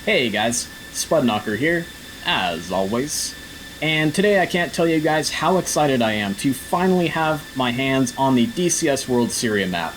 Hey guys, Spudknocker here, as always. And today I can't tell you guys how excited I am to finally have my hands on the DCS World Syria map.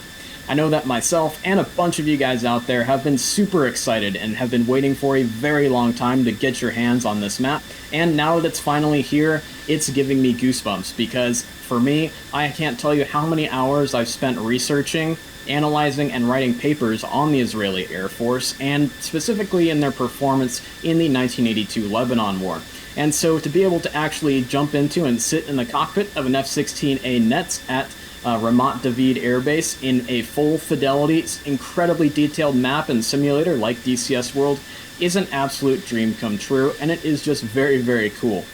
I know that myself and a bunch of you guys out there have been super excited and have been waiting for a very long time to get your hands on this map, and now that it's finally here, it's giving me goosebumps because, for me, I can't tell you how many hours I've spent researching, analyzing, and writing papers on the Israeli Air Force, and specifically in their performance in the 1982 Lebanon War. And so to be able to actually jump into and sit in the cockpit of an F-16A Nets at Ramat David Air Base in a full fidelity, incredibly detailed map and simulator like DCS World is an absolute dream come true, and it is just very, very cool.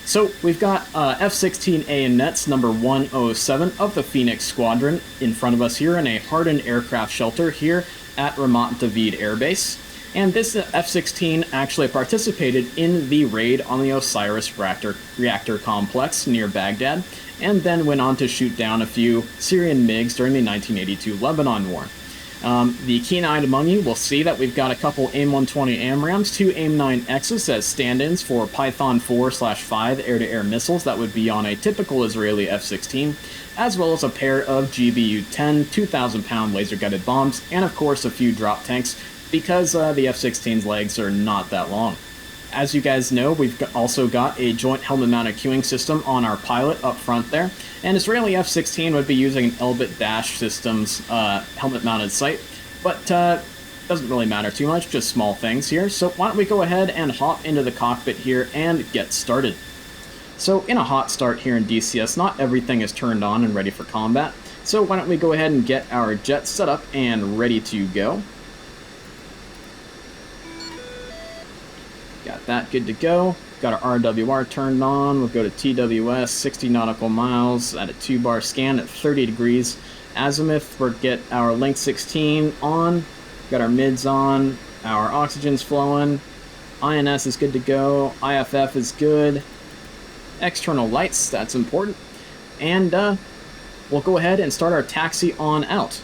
So we've got F-16A Nets number 107 of the Phoenix Squadron in front of us here in a hardened aircraft shelter here at Ramat David Air Base. And this F-16 actually participated in the raid on the Osiris reactor complex near Baghdad, and then went on to shoot down a few Syrian MiGs during the 1982 Lebanon War. The keen-eyed among you will see that we've got a couple AIM-120 AMRAAMs, two AIM-9Xs as stand-ins for Python 4/5 air-to-air missiles that would be on a typical Israeli F-16, as well as a pair of GBU-10 2,000-pound laser-guided bombs, and of course a few drop tanks, because the F-16's legs are not that long. As you guys know, we've also got a joint helmet-mounted queuing system on our pilot up front there, and Israeli F-16 would be using an Elbit Dash Systems helmet-mounted sight, but doesn't really matter too much, just small things here. So why don't we go ahead and hop into the cockpit here and get started. So in a hot start here in DCS, not everything is turned on and ready for combat, so why don't we go ahead and get our jet set up and ready to go. Got that good to go. Got our RWR turned on. We'll go to TWS, 60 nautical miles at a 2-bar scan at 30 degrees azimuth. We'll get our link 16 on. Got our mids on. Our oxygen's flowing. INS is good to go. IFF is good. External lights, that's important. And we'll go ahead and start our taxi on out.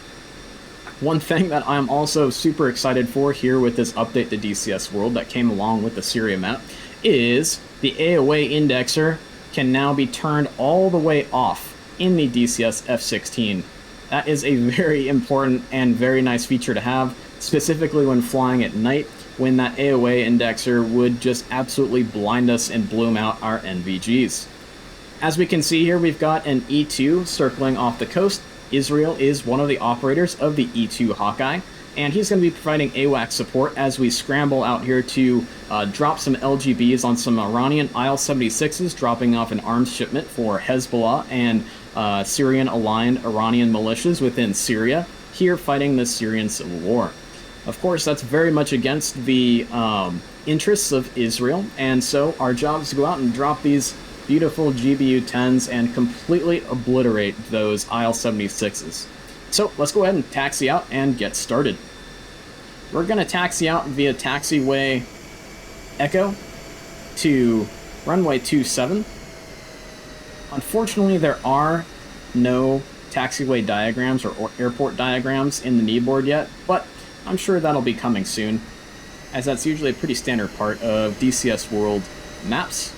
One thing that I'm also super excited for here with this update to DCS World that came along with the Syria map is the AOA indexer can now be turned all the way off in the DCS F-16. That is a very important and very nice feature to have, specifically when flying at night, when that AOA indexer would just absolutely blind us and bloom out our NVGs. As we can see here, we've got an E2 circling off the coast. Israel is one of the operators of the E2 Hawkeye, and he's going to be providing AWACS support as we scramble out here to drop some LGBs on some Iranian IL-76s, dropping off an arms shipment for Hezbollah and Syrian-aligned Iranian militias within Syria, here fighting the Syrian civil war. Of course, that's very much against the interests of Israel, and so our job is to go out and drop these beautiful GBU-10s and completely obliterate those IL-76s. So let's go ahead and taxi out and get started. We're going to taxi out via taxiway Echo to runway 27. Unfortunately, there are no taxiway diagrams or airport diagrams in the kneeboard yet, but I'm sure that'll be coming soon, as that's usually a pretty standard part of DCS World maps.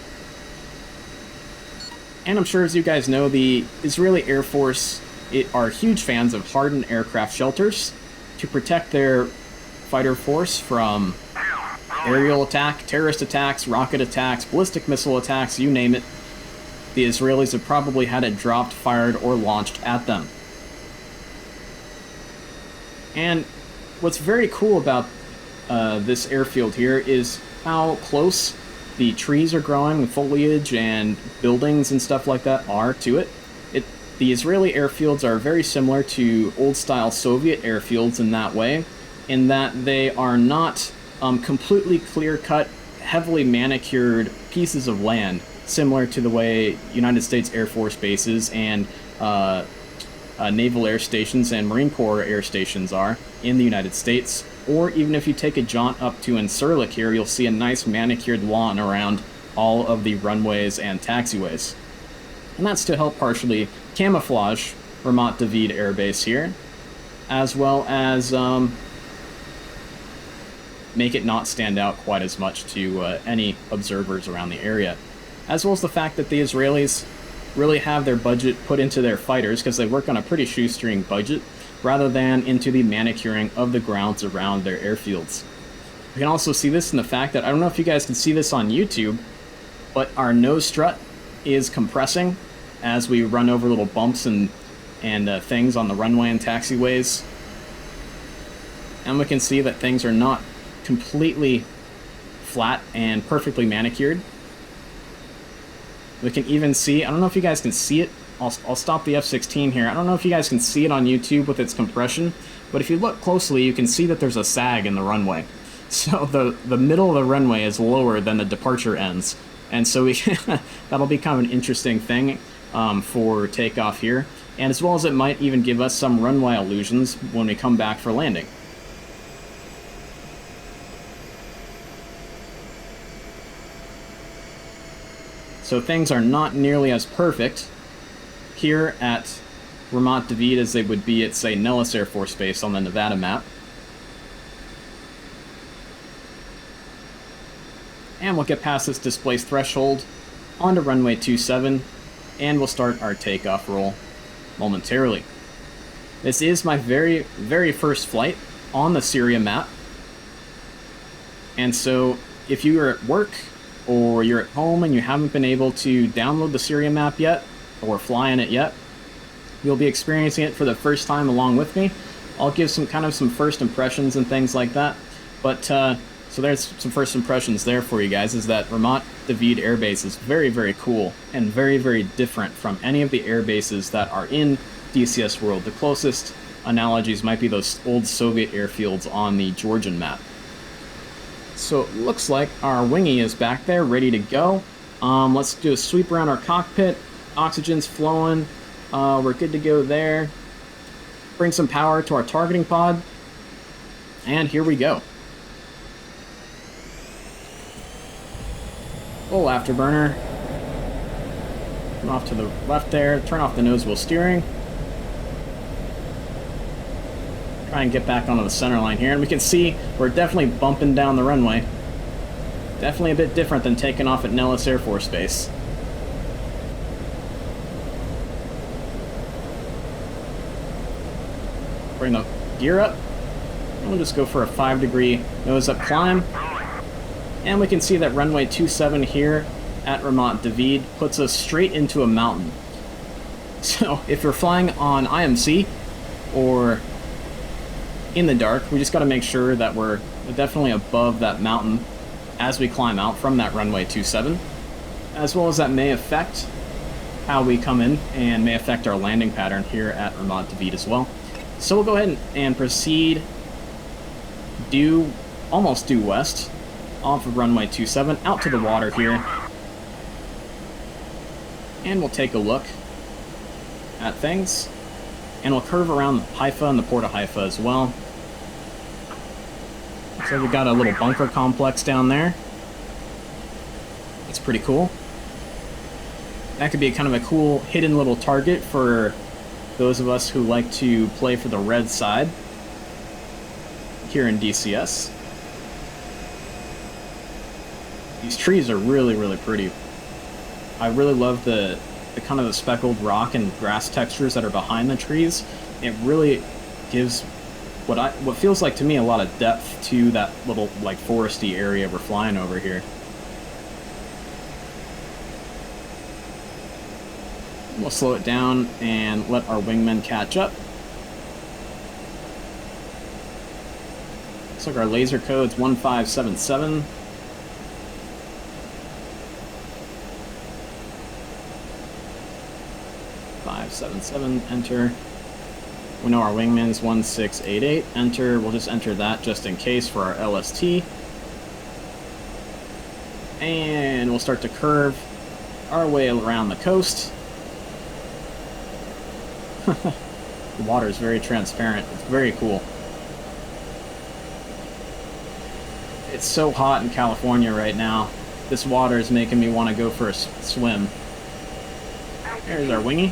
And I'm sure, as you guys know, the Israeli Air Force are huge fans of hardened aircraft shelters to protect their fighter force from aerial attack, terrorist attacks, rocket attacks, ballistic missile attacks, you name it. The Israelis have probably had it dropped, fired, or launched at them. And what's very cool about this airfield here is how close the trees are growing, the foliage and buildings and stuff like that are to it. The Israeli airfields are very similar to old-style Soviet airfields in that way, in that they are not completely clear-cut, heavily manicured pieces of land, similar to the way United States Air Force bases and naval air stations and Marine Corps air stations are in the United States. Or even if you take a jaunt up to Incirlik here, you'll see a nice manicured lawn around all of the runways and taxiways. And that's to help partially camouflage Ramat David Air Base here, as well as make it not stand out quite as much to any observers around the area. As well as the fact that the Israelis really have their budget put into their fighters, because they work on a pretty shoestring budget, rather than into the manicuring of the grounds around their airfields. We can also see this in the fact that, I don't know if you guys can see this on YouTube, but our nose strut is compressing as we run over little bumps and things on the runway and taxiways. And we can see that things are not completely flat and perfectly manicured. We can even see, I don't know if you guys can see it, I'll stop the F-16 here. I don't know if you guys can see it on YouTube with its compression, but if you look closely, you can see that there's a sag in the runway. So the middle of the runway is lower than the departure ends. And so that'll be kind of an interesting thing for takeoff here. And as well as it might even give us some runway illusions when we come back for landing. So things are not nearly as perfect here at Ramat David as they would be at, say, Nellis Air Force Base on the Nevada map. And we'll get past this displaced threshold onto runway 27, and we'll start our takeoff roll momentarily. This is my very, very first flight on the Syria map. And so if you are at work or you're at home and you haven't been able to download the Syria map yet or fly in it yet, you'll be experiencing it for the first time along with me. I'll give some first impressions and things like that. But so there's some first impressions there for you guys, is that Ramat David Air Base is very, very cool and very, very different from any of the air bases that are in DCS World. The closest analogies might be those old Soviet airfields on the Georgian map. So it looks like our wingy is back there, ready to go. Let's do a sweep around our cockpit. Oxygen's flowing. We're good to go there. Bring some power to our targeting pod. And here we go. Full afterburner. Turn off to the left there. Turn off the nose wheel steering. Try and get back onto the center line here. And we can see we're definitely bumping down the runway. Definitely a bit different than taking off at Nellis Air Force Base. Bring the gear up. And we'll just go for a 5-degree nose-up climb. And we can see that runway 27 here at Ramat David puts us straight into a mountain. So if you're flying on IMC or in the dark, we just got to make sure that we're definitely above that mountain as we climb out from that runway 27, as well as that may affect how we come in and may affect our landing pattern here at Ramat David as well. So we'll go ahead and proceed almost due west off of runway 27 out to the water here, and we'll take a look at things, and we'll curve around Haifa and the port of Haifa as well. So we've got a little bunker complex down there. It's pretty cool. That could be kind of a cool hidden little target for those of us who like to play for the red side here in DCS. These trees are really, really pretty. I really love the kind of the speckled rock and grass textures that are behind the trees. It really gives what feels like to me a lot of depth to that little like foresty area we're flying over here. We'll slow it down and let our wingmen catch up. Looks like our laser code's 1577. Enter. We know our wingman's 1688. Enter. We'll just enter that just in case for our LST. And we'll start to curve our way around the coast. The water is very transparent. It's very cool. It's so hot in California right now. This water is making me want to go for a swim. There's our wingy.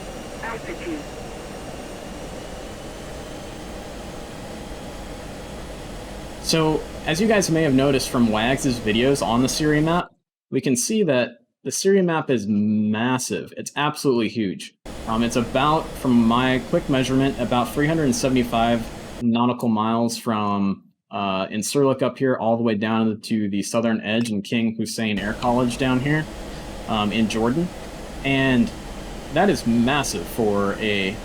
So As you guys may have noticed from Wags' videos on the Syria map, we can see that the Syria map is massive. It's absolutely huge. It's about, from my quick measurement, about 375 nautical miles from Incirlik up here all the way down to the southern edge in King Hussein Air College down here in Jordan. And that is massive for a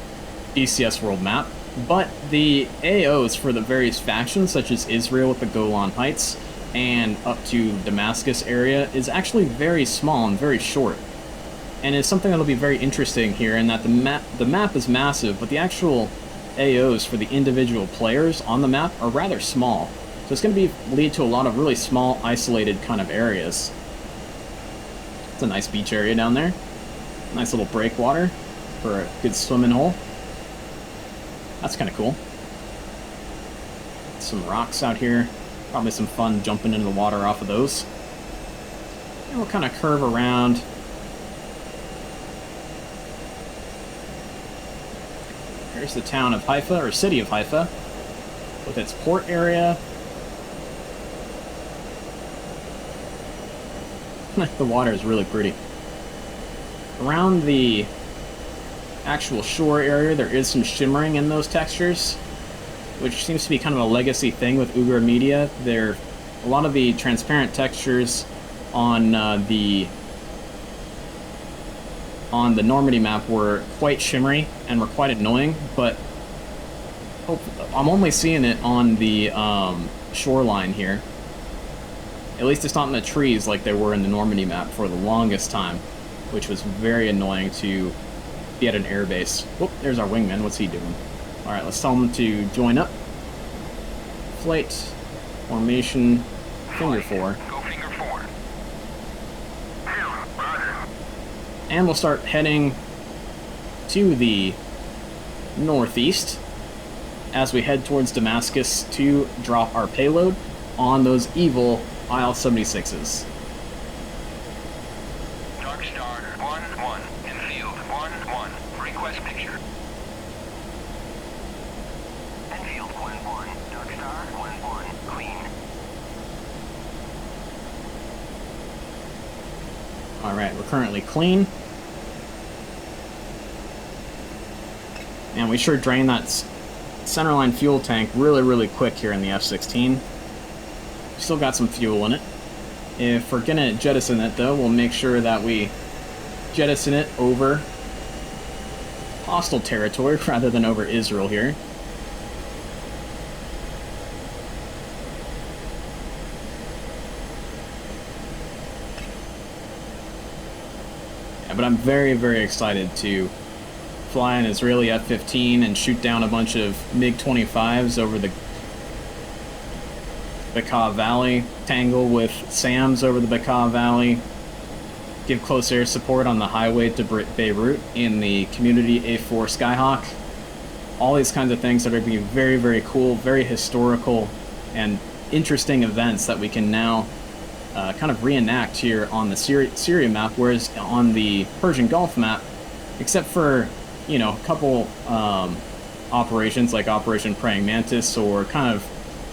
DCS World map. But the AOs for the various factions, such as Israel with the Golan Heights and up to Damascus area, is actually very small and very short. And it's something that'll be very interesting here in that the map is massive, but the actual AOs for the individual players on the map are rather small. So it's going to lead to a lot of really small, isolated kind of areas. It's a nice beach area down there. Nice little breakwater for a good swimming hole. That's kind of cool. Some rocks out here. Probably some fun jumping into the water off of those. And we'll kind of curve around. Here's the town of Haifa, or city of Haifa, with its port area. The water is really pretty. Around the actual shore area, there is some shimmering in those textures, which seems to be kind of a legacy thing with Ugra Media. A lot of the transparent textures on the Normandy map were quite shimmery and were quite annoying, but I'm only seeing it on the shoreline here. At least it's not in the trees like they were in the Normandy map for the longest time, which was very annoying to be at an airbase. Whoop, there's our wingman. What's he doing? Alright, let's tell him to join up. Flight, formation, finger 4. Go finger 4. And we'll start heading to the northeast as we head towards Damascus to drop our payload on those evil IL-76s. Dark Star 1-1 in field 1-1. Request picture. Enfield 1-1. Dark Star 1-1. Clean. Alright, we're currently clean. And we sure drain that centerline fuel tank really, really quick here in the F-16. Still got some fuel in it. If we're gonna jettison it, though, we'll make sure that we jettison it over hostile territory rather than over Israel here. Yeah, but I'm very, very excited to fly an Israeli F-15 and shoot down a bunch of MiG-25s over the Bekaa Valley, tangle with SAMs over the Bekaa Valley, give close air support on the highway to Beirut in the community A4 Skyhawk. All these kinds of things that are going to be very, very cool, very historical, and interesting events that we can now kind of reenact here on the Syria map, whereas on the Persian Gulf map, except for, you know, a couple operations like Operation Praying Mantis or kind of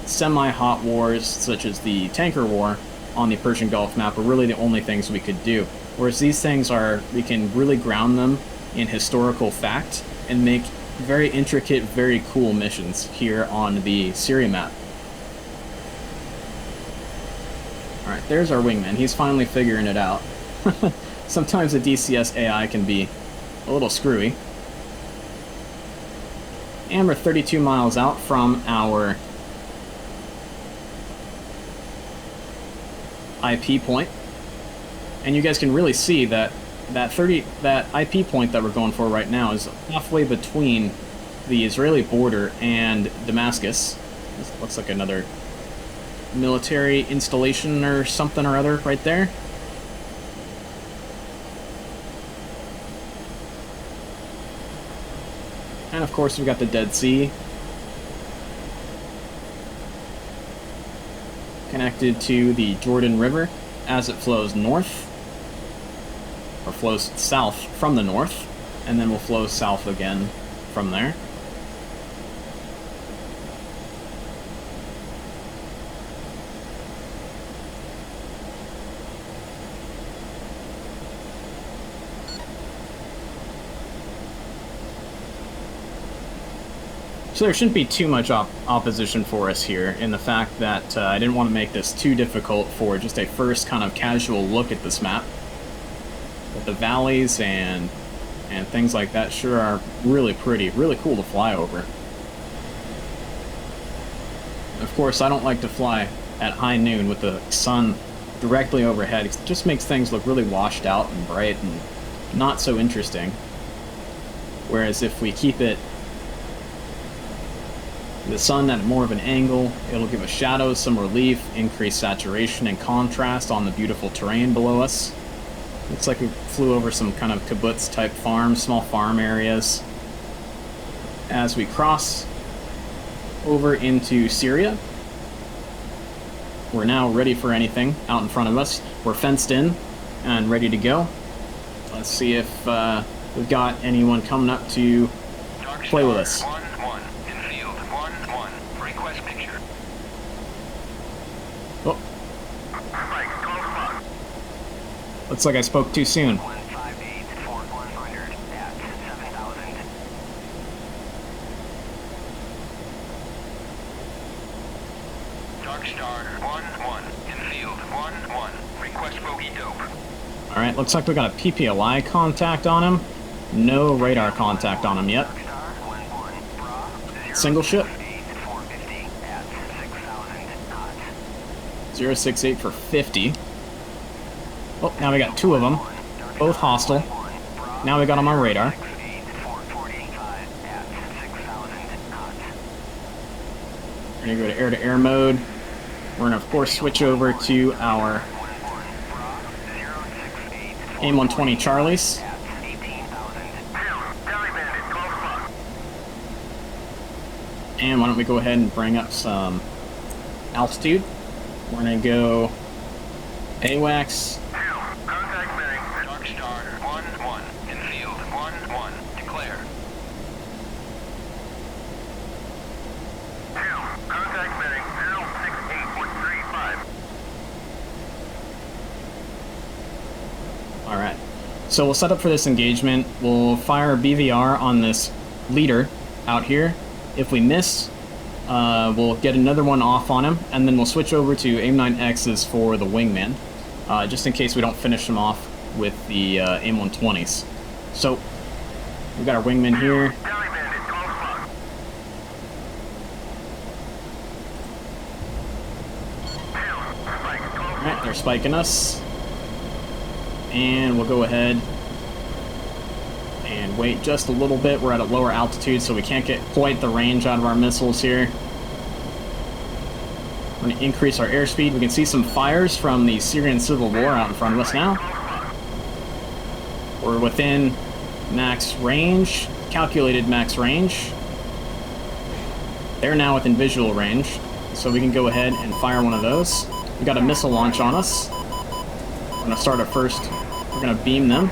semi-hot wars such as the Tanker War on the Persian Gulf map are really the only things we could do. Whereas these things we can really ground them in historical fact and make very intricate, very cool missions here on the Syria map. Alright, there's our wingman. He's finally figuring it out. Sometimes the DCS AI can be a little screwy. And we're 32 miles out from our IP point, and you guys can really see that that IP point that we're going for right now is halfway between the Israeli border and Damascus. This looks like another military installation or something or other right there. And of course we've got the Dead Sea connected to the Jordan River as it flows north, or flows south from the north, and then will flow south again from there. So there shouldn't be too much opposition for us here in the fact that I didn't want to make this too difficult for just a first kind of casual look at this map. But the valleys and things like that sure are really pretty, really cool to fly over. Of course, I don't like to fly at high noon with the sun directly overhead. It just makes things look really washed out and bright and not so interesting. Whereas if we keep the sun at more of an angle, it'll give us shadows, some relief, increased saturation and contrast on the beautiful terrain below us. Looks like we flew over some kind of kibbutz type farms, small farm areas. As we cross over into Syria, we're now ready for anything out in front of us. We're fenced in and ready to go. Let's see if we've got anyone coming up to play with us. 1-1 in field. 1-1. Request picture. Oh. Looks like I spoke too soon. 158 for 100 at 7,000. Dark Star 1-1 in field. 1-1. Request bogey dope. Alright, looks like we got a PPLI contact on him. No radar contact on him yet. Single ship. 068 for 50. Oh, now we got two of them. Both hostile. Now we got them on radar. We're going to go to air-to-air mode. We're going to, of course, switch over to our AIM-120 Charlies. And why don't we go ahead and bring up some altitude. We're going to go AWACS. Dark Star 1-1 in field. 1-1. Declare. Contact bearing 068.35. Alright, so we'll set up for this engagement. We'll fire BVR on this leader out here. If we miss, we'll get another one off on him, and then we'll switch over to AIM-9Xs for the wingman, just in case we don't finish them off with the AIM-120s. So, we've got our wingman here. Alright, they're spiking us. And we'll go ahead and wait just a little bit. We're at a lower altitude, so we can't get quite the range out of our missiles here. We're going to increase our airspeed. We can see some fires from the Syrian civil war out in front of us now. We're within max range, calculated max range. They're now within visual range, so we can go ahead and fire one of those. We got a missile launch on us. We're going to start it first. We're going to beam them.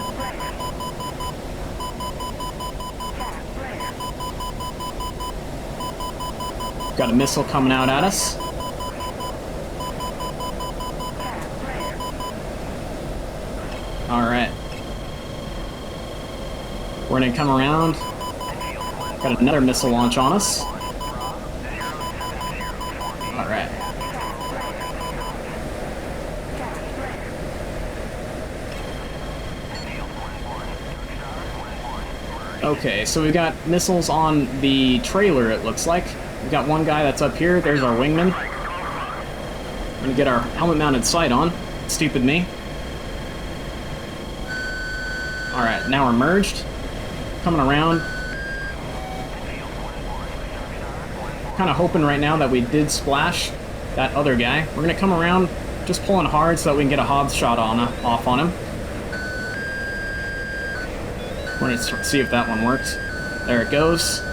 Got a missile coming out at us. Alright. We're going to come around. Got another missile launch on us. Alright. Okay, so we've got missiles on the trailer, it looks like. We've got one guy that's up here. There's our wingman. We're gonna get our helmet-mounted sight on. Stupid me. Alright, now we're merged. Coming around. Kind of hoping right now that we did splash that other guy. We're gonna come around, just pulling hard so that we can get a Hobbs shot off on him. We're gonna see if that one works. There it goes.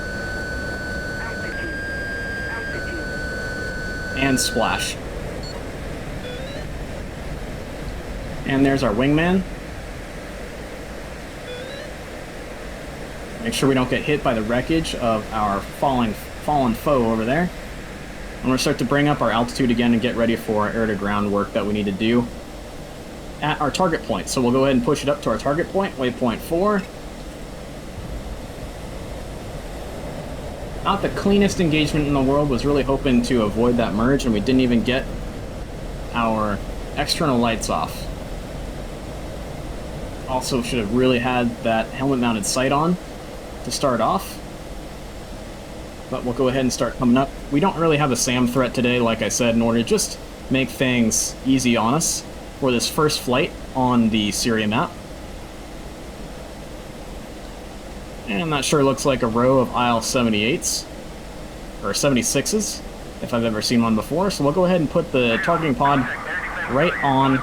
And splash. And there's our wingman. Make sure we don't get hit by the wreckage of our fallen foe over there. I'm going to start to bring up our altitude again and get ready for our air-to-ground work that we need to do at our target point. So we'll go ahead and push it up to our target point, waypoint 4. Not the cleanest engagement in the world, was really hoping to avoid that merge, and we didn't even get our external lights off. Also should have really had that helmet-mounted sight on to start off. But we'll go ahead and start coming up. We don't really have a SAM threat today, like I said, in order to just make things easy on us for this first flight on the Syria map. And that sure looks like a row of IL-78s, or 76s, if I've ever seen one before. So we'll go ahead and put the targeting pod right on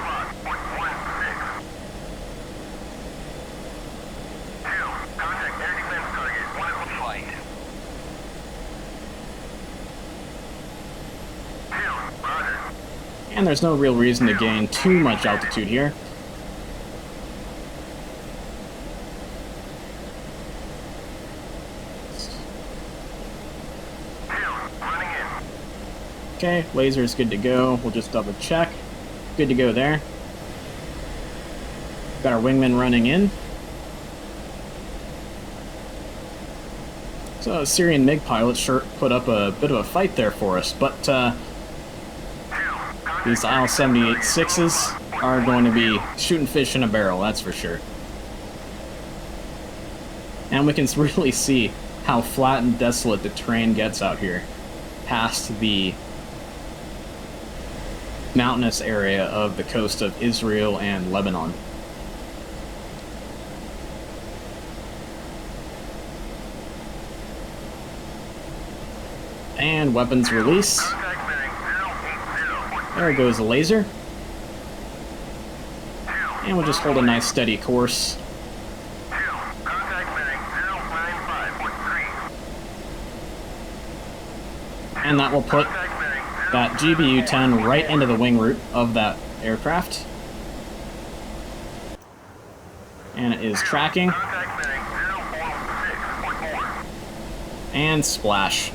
and there's no real reason to gain too much altitude here. Okay, laser's good to go. We'll just double check. Good to go there. Got our wingman running in. So Syrian MiG pilots sure put up a bit of a fight there for us, but these IL-78-6s are going to be shooting fish in a barrel, that's for sure. And we can really see how flat and desolate the terrain gets out here, past the mountainous area of the coast of Israel and Lebanon. And weapons release. There goes the laser. And we'll just hold a nice steady course. And that will put that GBU-10 right into the wing root of that aircraft. And it is tracking. And splash.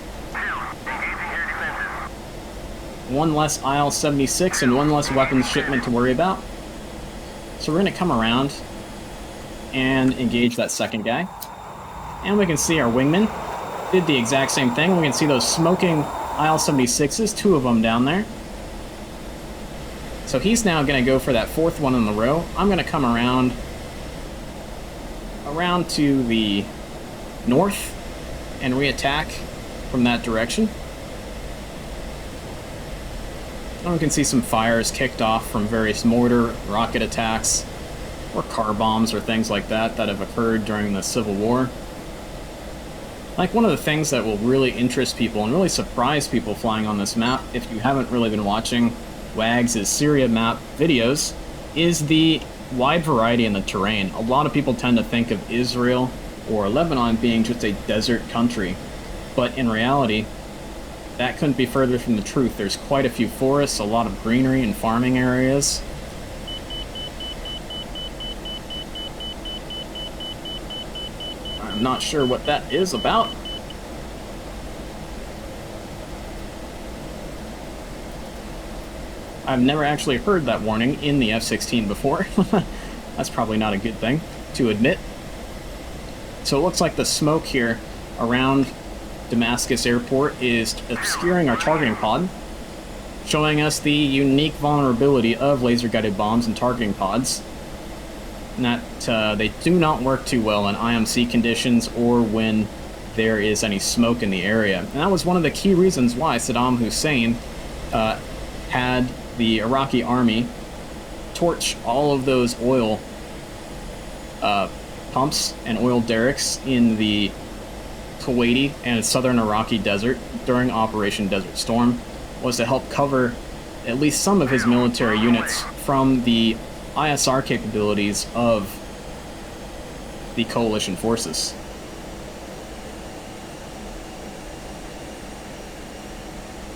One less IL-76 and one less weapons shipment to worry about. So we're going to come around and engage that second guy. And we can see our wingman did the exact same thing. We can see those smoking IL-76s, two of them down there. So he's now going to go for that fourth one in the row. I'm going to come around to the north and re-attack from that direction. And we can see some fires kicked off from various mortar, rocket attacks, or car bombs or things like that that have occurred during the Civil War. Like, one of the things that will really interest people and really surprise people flying on this map, if you haven't really been watching Wags' Syria map videos, is the wide variety in the terrain. A lot of people tend to think of Israel or Lebanon being just a desert country, but in reality, that couldn't be further from the truth. There's quite a few forests, a lot of greenery and farming areas. I'm not sure what that is about. I've never actually heard that warning in the F-16 before. That's probably not a good thing to admit. So it looks like the smoke here around Damascus Airport is obscuring our targeting pod, showing us the unique vulnerability of laser-guided bombs and targeting pods, and that they do not work too well in IMC conditions or when there is any smoke in the area. And that was one of the key reasons why Saddam Hussein had the Iraqi army torch all of those oil pumps and oil derricks in the Kuwaiti and southern Iraqi desert during Operation Desert Storm, was to help cover at least some of his military units from the ISR capabilities of the coalition forces.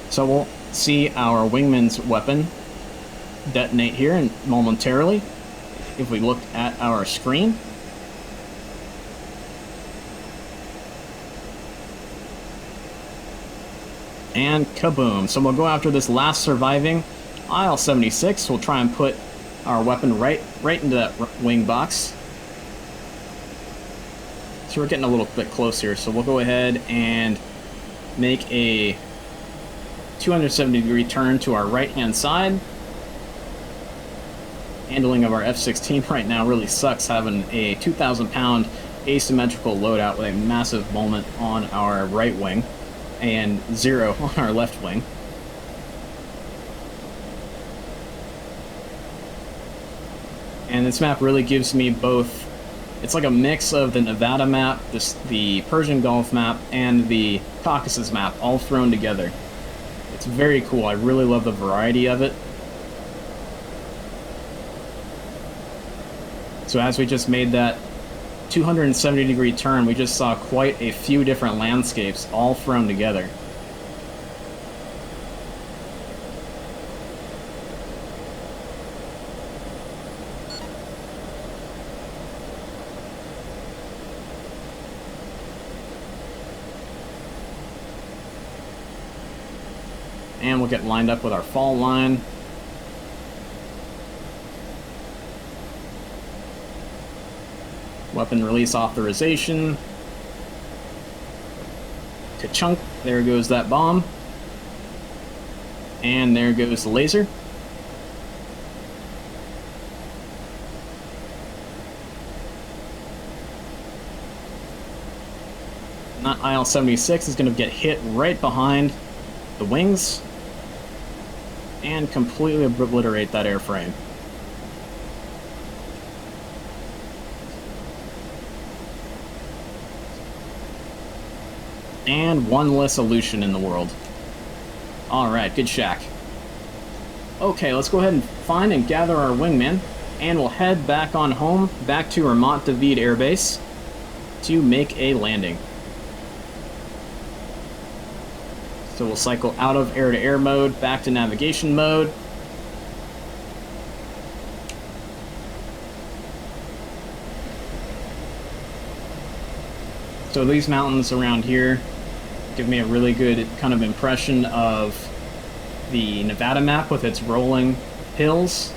So we'll see our wingman's weapon detonate here momentarily if we look at our screen. And kaboom. So we'll go after this last surviving IL-76. We'll try and put our weapon right into that wing box. So we're getting a little bit close here, so we'll go ahead and make a 270-degree turn to our right-hand side. Handling of our F-16 right now really sucks, having a 2,000-pound asymmetrical loadout with a massive moment on our right wing and 0 on our left wing. And this map really gives me both. It's like a mix of the Nevada map, the Persian Gulf map, and the Caucasus map all thrown together. It's very cool. I really love the variety of it. So as we just made that 270-degree turn, we just saw quite a few different landscapes all thrown together. And we'll get lined up with our fall line. Weapon release authorization. Ka-chunk. There goes that bomb. And there goes the laser. And that IL-76 is going to get hit right behind the wings and completely obliterate that airframe. And one less illusion in the world. Alright, good shack. Okay, let's go ahead and find and gather our wingman, and we'll head back on home, back to Ramat David Air Base, to make a landing. So we'll cycle out of air-to-air mode, back to navigation mode. So these mountains around here give me a really good kind of impression of the Nevada map with its rolling hills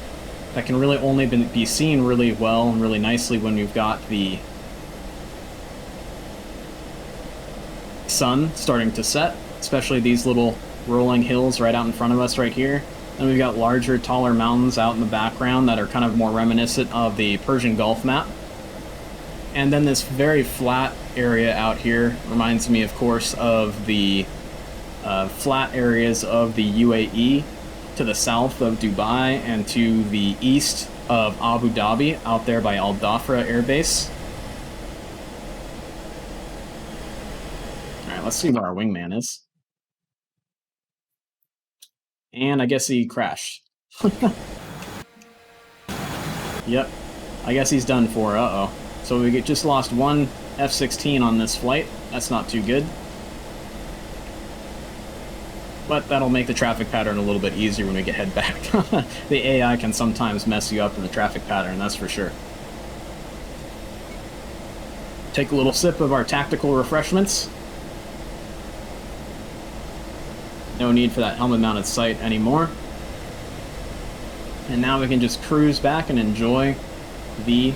that can really only be seen really well and really nicely when you've got the sun starting to set, especially these little rolling hills right out in front of us right here. And we've got larger, taller mountains out in the background that are kind of more reminiscent of the Persian Gulf map. And then this very flat area out here reminds me, of course, of the flat areas of the UAE to the south of Dubai and to the east of Abu Dhabi out there by Al Dhafra Air Base. Alright, let's see where our wingman is. And I guess he crashed. Yep. I guess he's done for. Uh-oh. So we just lost one F-16 on this flight. That's not too good. But that'll make the traffic pattern a little bit easier when we head back. The AI can sometimes mess you up in the traffic pattern, that's for sure. Take a little sip of our tactical refreshments. No need for that helmet-mounted sight anymore. And now we can just cruise back and enjoy the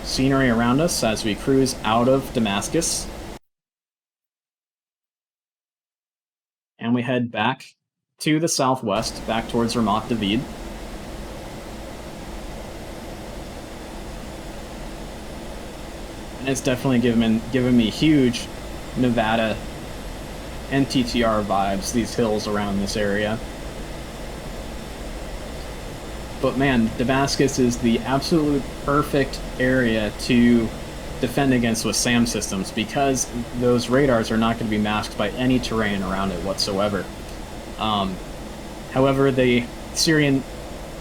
scenery around us as we cruise out of Damascus. And we head back to the southwest, back towards Ramat David. And it's definitely given me huge Nevada NTTR vibes, these hills around this area. But man, Damascus is the absolute perfect area to defend against with SAM systems because those radars are not going to be masked by any terrain around it whatsoever. However, the Syrian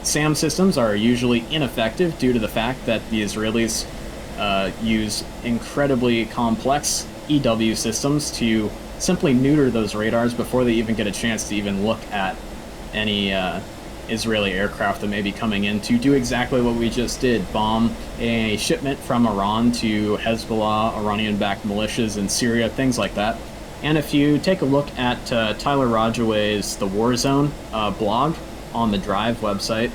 SAM systems are usually ineffective due to the fact that the Israelis use incredibly complex EW systems to simply neuter those radars before they even get a chance to even look at any Israeli aircraft that may be coming in to do exactly what we just did, bomb a shipment from Iran to Hezbollah, Iranian-backed militias in Syria, things like that. And if you take a look at Tyler Rajaway's The War Zone blog on the Drive website,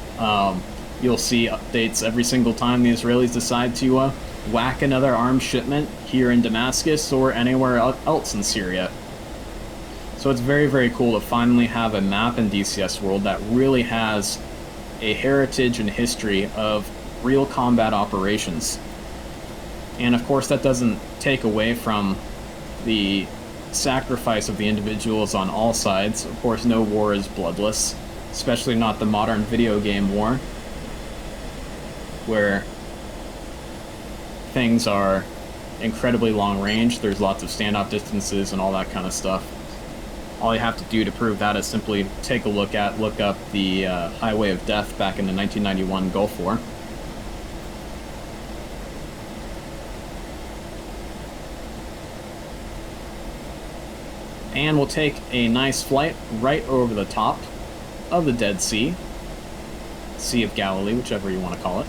you'll see updates every single time the Israelis decide to whack another arms shipment here in Damascus or anywhere else in Syria. So it's very, very cool to finally have a map in DCS World that really has a heritage and history of real combat operations. And of course, that doesn't take away from the sacrifice of the individuals on all sides. Of course, no war is bloodless, especially not the modern video game war, where things are incredibly long range. There's lots of standoff distances and all that kind of stuff. All you have to do to prove that is simply take a look up the Highway of Death back in the 1991 Gulf War. And we'll take a nice flight right over the top of the Dead Sea. Sea of Galilee, whichever you want to call it.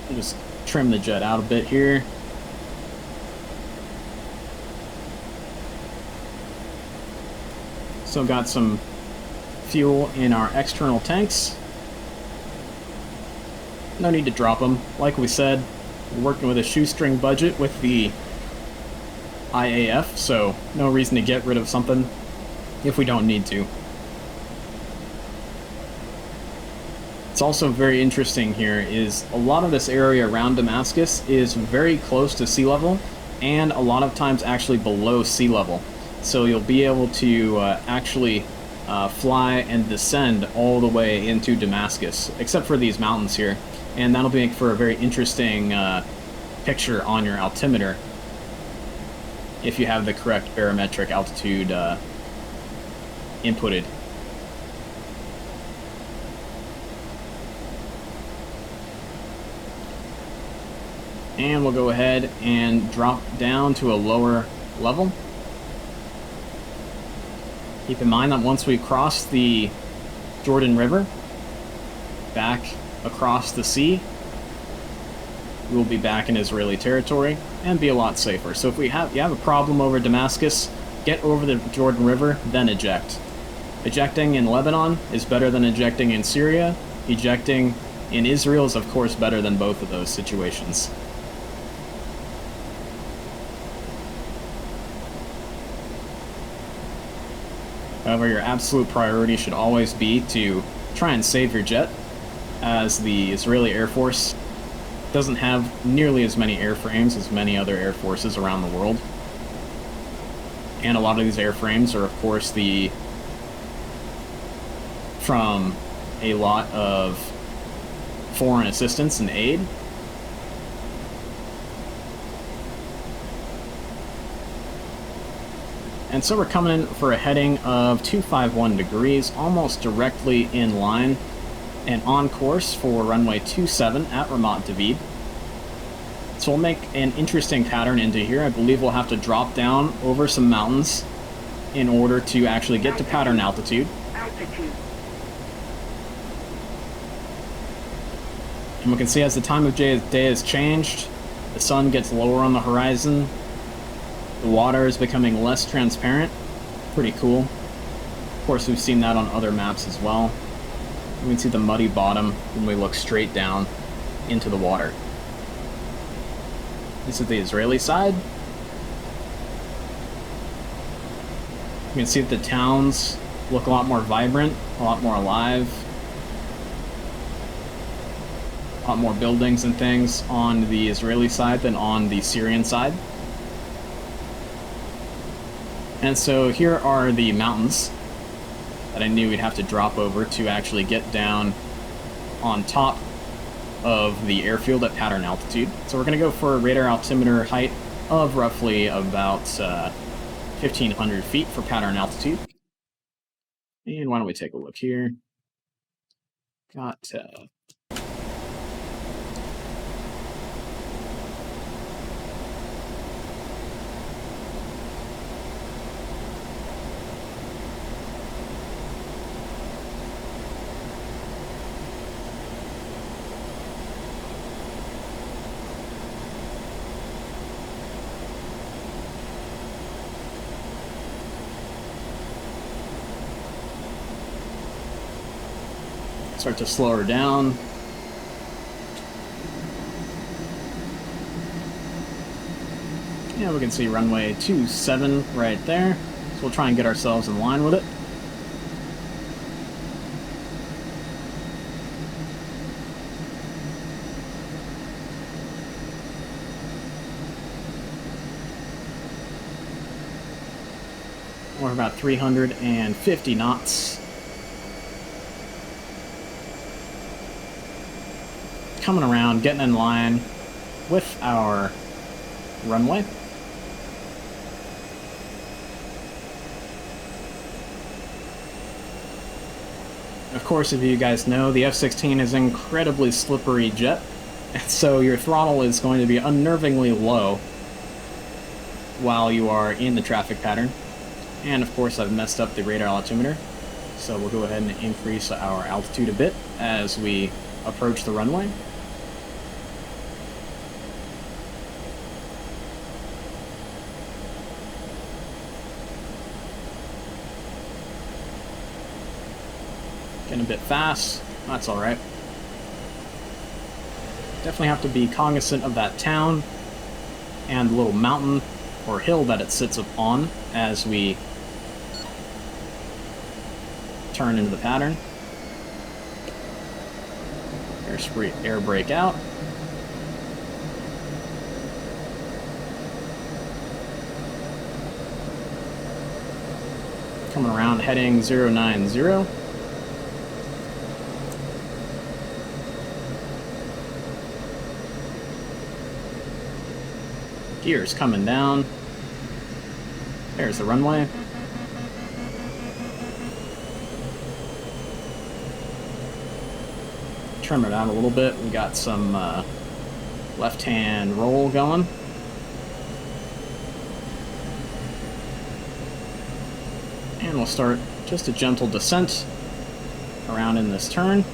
I'll just trim the jet out a bit here. So got some fuel in our external tanks. No need to drop them. Like we said, we're working with a shoestring budget with the IAF, so no reason to get rid of something if we don't need to. It's also very interesting here is a lot of this area around Damascus is very close to sea level and a lot of times actually below sea level. So you'll be able to actually fly and descend all the way into Damascus, except for these mountains here. And that'll make for a very interesting picture on your altimeter if you have the correct barometric altitude inputted. And we'll go ahead and drop down to a lower level. Keep in mind that once we cross the Jordan River back across the sea, we'll be back in Israeli territory and be a lot safer. So if you have a problem over Damascus, get over the Jordan River, then eject. Ejecting in Lebanon is better than ejecting in Syria. Ejecting in Israel is of course better than both of those situations. However, your absolute priority should always be to try and save your jet, as the Israeli Air Force doesn't have nearly as many airframes as many other air forces around the world. And a lot of these airframes are, of course, from a lot of foreign assistance and aid. And so we're coming in for a heading of 251 degrees, almost directly in line and on course for runway 27 at Ramat David. So we'll make an interesting pattern into here. I believe we'll have to drop down over some mountains in order to actually get to pattern altitude. And we can see as the time of day has changed, the sun gets lower on the horizon. The water is becoming less transparent. Pretty cool. Of course, we've seen that on other maps as well. We can see the muddy bottom when we look straight down into the water. This is the Israeli side. You can see that the towns look a lot more vibrant, a lot more alive. A lot more buildings and things on the Israeli side than on the Syrian side. And so here are the mountains that I knew we'd have to drop over to actually get down on top of the airfield at pattern altitude. So we're going to go for a radar altimeter height of roughly about 1,500 feet for pattern altitude. And why don't we take a look here? Got Start to slow her down. Yeah, we can see runway 27 right there. So we'll try and get ourselves in line with it. We're about 350 knots. Coming around, getting in line with our runway. Of course, if you guys know, the F-16 is an incredibly slippery jet, and so your throttle is going to be unnervingly low while you are in the traffic pattern. And of course, I've messed up the radar altimeter, so we'll go ahead and increase our altitude a bit as we approach the runway. Getting a bit fast, that's alright. Definitely have to be cognizant of that town and the little mountain or hill that it sits upon as we turn into the pattern. Air brake out. Coming around, heading 090. Gears coming down. There's the runway. Trim it out a little bit. We got some left-hand roll going. And we'll start just a gentle descent around in this turn.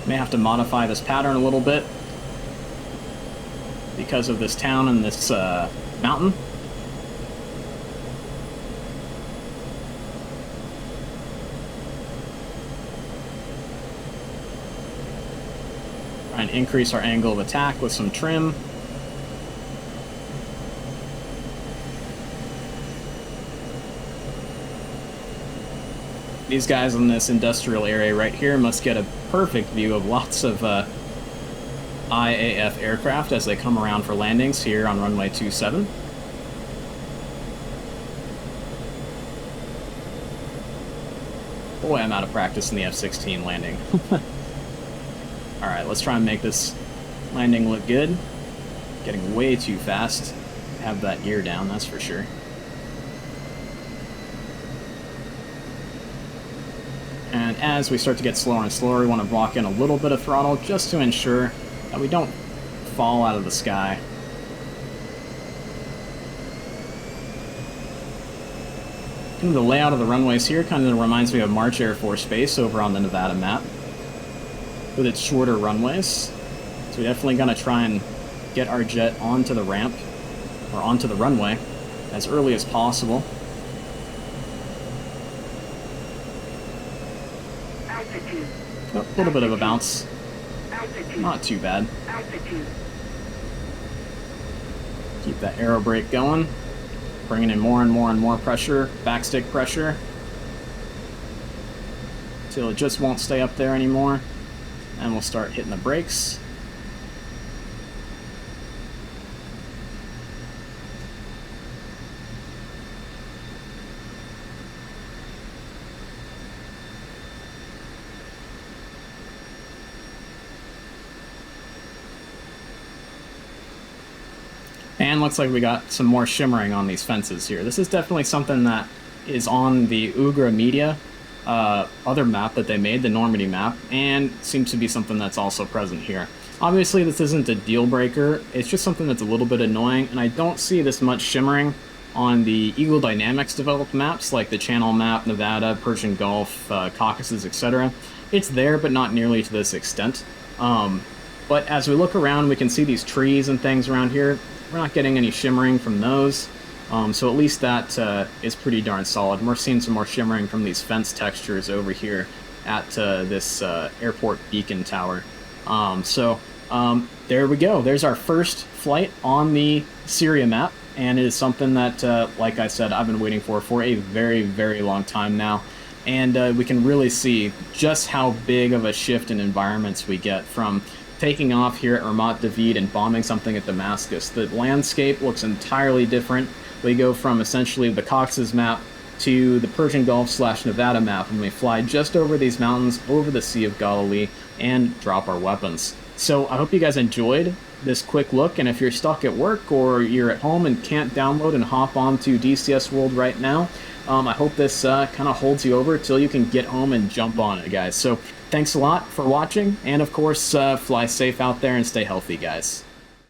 May have to modify this pattern a little bit because of this town and this mountain. Try and increase our angle of attack with some trim. These guys in this industrial area right here must get a perfect view of lots of IAF aircraft as they come around for landings here on runway 27. Boy, I'm out of practice in the F-16 landing. Alright, let's try and make this landing look good. Getting way too fast. Have that gear down, that's for sure. And as we start to get slower and slower, we want to block in a little bit of throttle just to ensure that we don't fall out of the sky. And the layout of the runways here kind of reminds me of March Air Force Base over on the Nevada map, with its shorter runways. So we're definitely going to try and get our jet onto the ramp, or onto the runway, as early as possible. Oh, a little bit of a bounce. Not too bad. Keep that aero brake going. Bringing in more and more and more pressure, backstick pressure, till it just won't stay up there anymore. And we'll start hitting the brakes. And looks like we got some more shimmering on these fences here. This is definitely something that is on the Ugra Media other map that they made, the Normandy map, and seems to be something that's also present here. Obviously, this isn't a deal breaker. It's just something that's a little bit annoying, and I don't see this much shimmering on the Eagle Dynamics developed maps, like the Channel map, Nevada, Persian Gulf, Caucasus, etc. It's there, but not nearly to this extent. But as we look around, we can see these trees and things around here. We're not getting any shimmering from those. So at least that is pretty darn solid. And we're seeing some more shimmering from these fence textures over here at this airport beacon tower. There we go. There's our first flight on the Syria map, and it is something that, like I said, I've been waiting for a very, very long time now. And we can really see just how big of a shift in environments we get from taking off here at Ramat David and bombing something at Damascus. The landscape looks entirely different. We go from essentially the Cox's map to the Persian Gulf / Nevada map, and we fly just over these mountains, over the Sea of Galilee, and drop our weapons. So I hope you guys enjoyed this quick look, and if you're stuck at work or you're at home and can't download and hop onto DCS World right now, I hope this kind of holds you over till you can get home and jump on it, guys. So thanks a lot for watching, and of course, fly safe out there and stay healthy, guys.